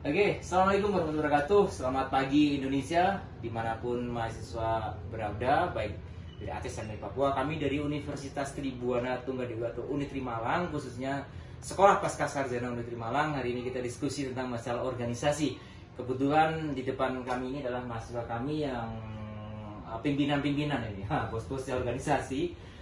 Oke, Assalamualaikum warahmatullahi wabarakatuh. Selamat pagi Indonesia, dimanapun mahasiswa berada, baik dari Aceh sampai Papua. Kami dari Universitas Tribuana Tunggadewa atau Unitri Malang, khususnya Sekolah Pascasarjana Unitri Malang. Hari ini kita diskusi tentang masalah organisasi. Kebetulan di depan kami ini adalah mahasiswa kami yang pimpinan-pimpinan ini, bos-bosnya organisasi.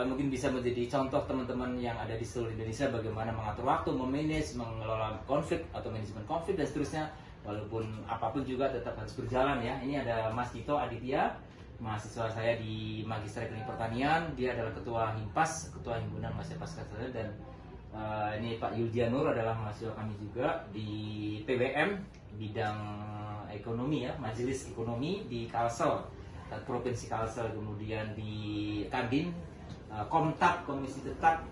Mungkin bisa menjadi contoh teman-teman yang ada di seluruh Indonesia bagaimana mengatur waktu, memanage, mengelola konflik atau manajemen konflik dan seterusnya. Walaupun apapun juga tetap harus berjalan ya. Ini ada Mas Dito Aditya, mahasiswa saya di Magister Ekonomi Pertanian. Dia adalah ketua Himpas, ketua Himpunan Mahasiswa Pascasarjana, dan ini Pak Yuldianur adalah mahasiswa kami juga di PWM bidang ekonomi ya, Majelis Ekonomi di Kalsel, Provinsi Kalsel, kemudian di Kadin, Komtak, Komisi Tetap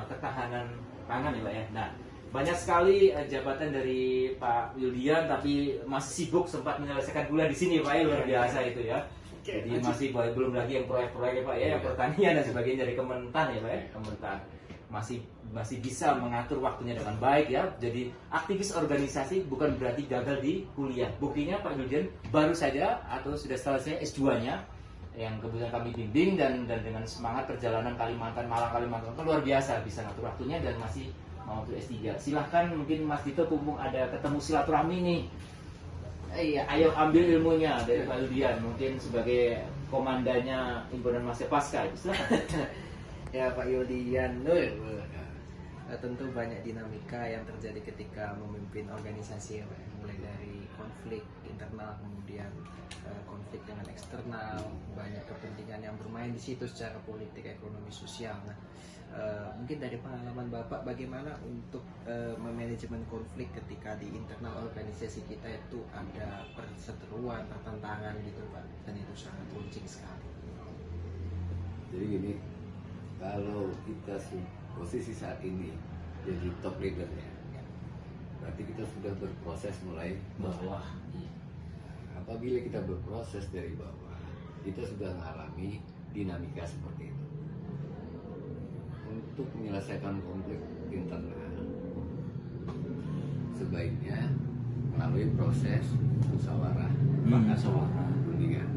Ketahanan Pangan ya Pak ya. Nah, banyak sekali jabatan dari Pak Wildian, tapi masih sibuk sempat menyelesaikan gula di sini Pak ya, luar biasa itu ya. Jadi masih belum lagi yang proyek-proyek ya Pak ya, yang pertanian dan sebagainya dari Kementan ya Pak ya, Kementan. Masih bisa mengatur waktunya dengan baik ya. Jadi aktivis organisasi bukan berarti gagal di kuliah. Buktinya Pak Wildian baru saja atau sudah selesai S2-nya yang kebetulan kami bimbing, dan dengan semangat perjalanan Kalimantan Malang luar biasa bisa ngatur waktunya dan masih mau untuk S3. Silahkan mungkin Mas Dito mumpung ada ketemu silaturahmi nih. Iya, ayo ambil ilmunya dari Pak Wildian mungkin sebagai komandannya Himpunan Mahasiswa Pasca. Silakan. Ya Pak Yuldian Nur, tentu banyak dinamika yang terjadi ketika memimpin organisasi ya Pak. Mulai dari konflik internal, kemudian konflik dengan eksternal, banyak kepentingan yang bermain di situ secara politik, ekonomi, sosial. Nah, mungkin dari pengalaman Bapak bagaimana untuk memanajemen konflik ketika di internal organisasi kita itu ada perseteruan, pertentangan gitu Pak, dan itu sangat runcing sekali. Jadi gini, kalau kita posisi saat ini jadi top leadernya, berarti kita sudah berproses mulai bawah. Apabila kita berproses dari bawah, kita sudah mengalami dinamika seperti itu. Untuk menyelesaikan konflik internal, sebaiknya melalui proses musyawarah, Musyawarah. rundingan.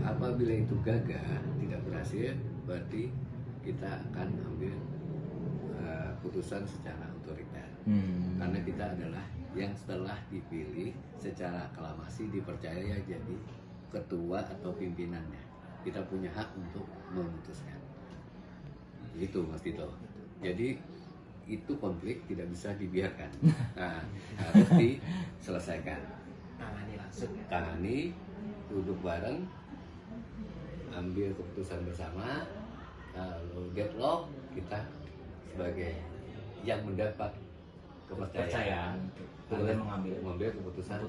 Apabila itu gagal, tidak berhasil, berarti kita akan ambil putusan secara otoriter. Karena kita adalah yang setelah dipilih secara aklamasi dipercaya jadi ketua atau pimpinannya. Kita punya hak untuk memutuskan. Itu Mas Tito. Jadi itu konflik tidak bisa dibiarkan. Nah, harus diselesaikan. Tangani langsung ya. Tangani, duduk bareng, ambil keputusan bersama. Kalau deadlock, kita sebagai yang mendapat kepercayaan boleh mengambil keputusan,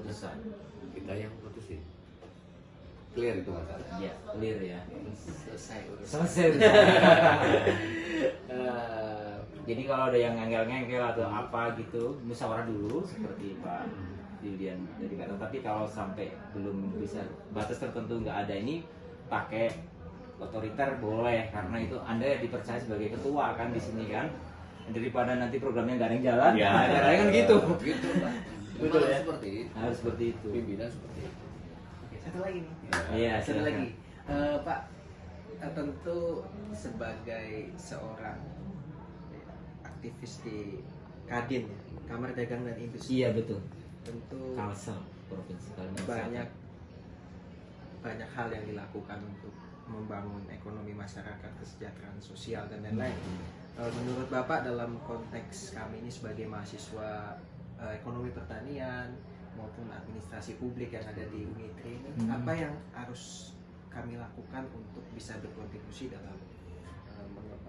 kita yang putusin. Clear itu masalah. Ya, clear ya. Selesai urusan. Selesai. Jadi kalau ada yang ngengkel-ngengkel atau apa gitu, musyawarah dulu seperti Pak Wildian dari kata. Tapi kalau sampai belum bisa batas tertentu nggak ada, ini pakai otoriter boleh, karena itu Anda dipercaya sebagai ketua kan di sini kan. Daripada nanti programnya nggak ada yang jalan, ya caranya kan gitu. Gitu Pak. Betul ya? Seperti itu. Harus seperti itu. Pimpinan seperti itu. Oke, satu lagi nih. Iya, Satu silakan. lagi. Pak, tentu sebagai seorang aktivis di Kadin ya, Kamar Dagang dan Industri. Iya betul. Tentu Kalsel, Provinsi Kalimantan. banyak hal yang dilakukan untuk membangun ekonomi masyarakat, kesejahteraan sosial dan lain-lain. Menurut Bapak dalam konteks kami ini sebagai mahasiswa ekonomi pertanian maupun administrasi publik yang ada di Unitri ini, apa yang harus kami lakukan untuk bisa berkontribusi dalam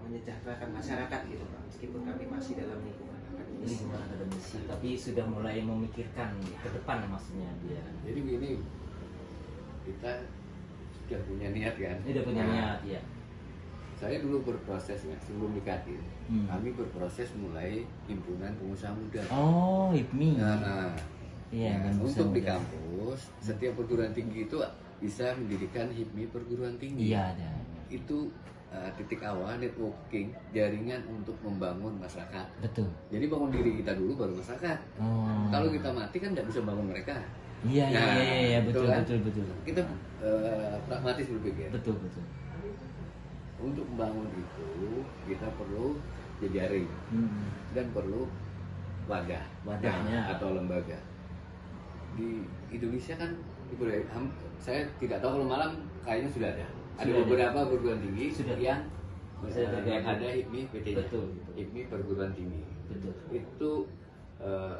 menyejahterakan masyarakat gitu Pak, meskipun kami masih dalam lingkungan akademisi. Lingkungan akademisi, tapi sudah mulai memikirkan ke depan maksudnya dia. Jadi begini, kita sudah punya niat kan? Ini udah punya Nah, niat ya. Saya dulu berprosesnya sebelum di Kadin. Kami berproses mulai himpunan pengusaha muda. Oh, HIPMI. Nah, Iya, kan untuk di muda. kampus, setiap perguruan tinggi itu bisa mendirikan HIPMI perguruan tinggi. Iya ada. Itu titik awal networking, jaringan untuk membangun masyarakat. Betul. Jadi bangun diri kita dulu baru masyarakat. Oh. Kalau kita mati kan nggak bisa bangun mereka. Iya, Nah, iya, betul, kan? betul. Kita pragmatis berpikir. Betul. Untuk membangun itu kita perlu jejaring dan perlu Wadahnya. atau lembaga. Di Indonesia kan saya tidak tahu, kalau malam kayaknya sudah ada. Ada Sudah beberapa perguruan tinggi Sudah. yang Sudah yang bergabung. ada HIPMI PT-nya. Betul. HIPMI perguruan tinggi. Betul. Itu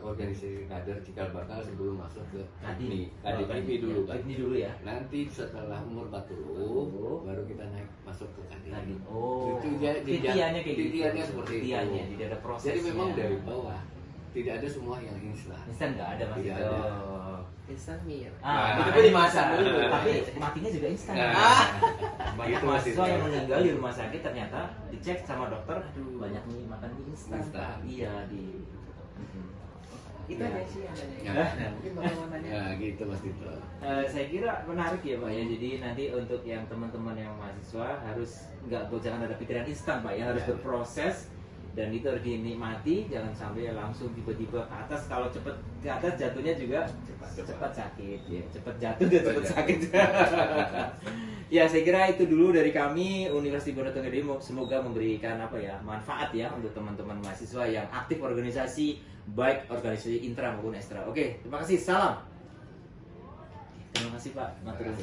organisasi kader cikal bakal sebelum masuk ke Kadin. HIPMI dulu kan. Ini dulu ya. Nanti setelah umur 40 baru kita naik masuk ke Kadin. Kadin. Oh. Itu titiannya kayak gitu. titiannya seperti itu. Titiannya, tidak ada prosesnya. Jadi memang dari bawah. Tidak ada semua yang instan. Instan nggak ada Mas. Tidak ada. Oh. instan mie ya Pak? Itu Nah, pun dimasak dulu. Tapi matinya juga instan. Nah. Banyak Itu mahasiswa masih- yang meninggal di rumah sakit ternyata dicek sama dokter, aduh banyak mie makan mie instan. Instan. Iya di. itu Ya. aja sih yang ada Ya. nah, mungkin Bapak mau nanya Nah, gitu Mas Dito. Saya kira menarik ya Pak ya. Jadi nanti untuk yang teman-teman yang mahasiswa harus jangan ada pikiran instan Pak ya, harus Ya. berproses dan itu harus dinikmati, jangan sampai langsung tiba-tiba ke atas. Kalau cepet ke atas jatuhnya juga cepat sakit ya, cepat jatuh dan cepat sakit. Ya saya kira itu dulu dari kami Universitas Diponegoro Gede. Semoga memberikan manfaat ya untuk teman-teman mahasiswa yang aktif organisasi, baik organisasi intra maupun ekstra. Oke, terima kasih, salam. Terima kasih Pak. Matur nuwun.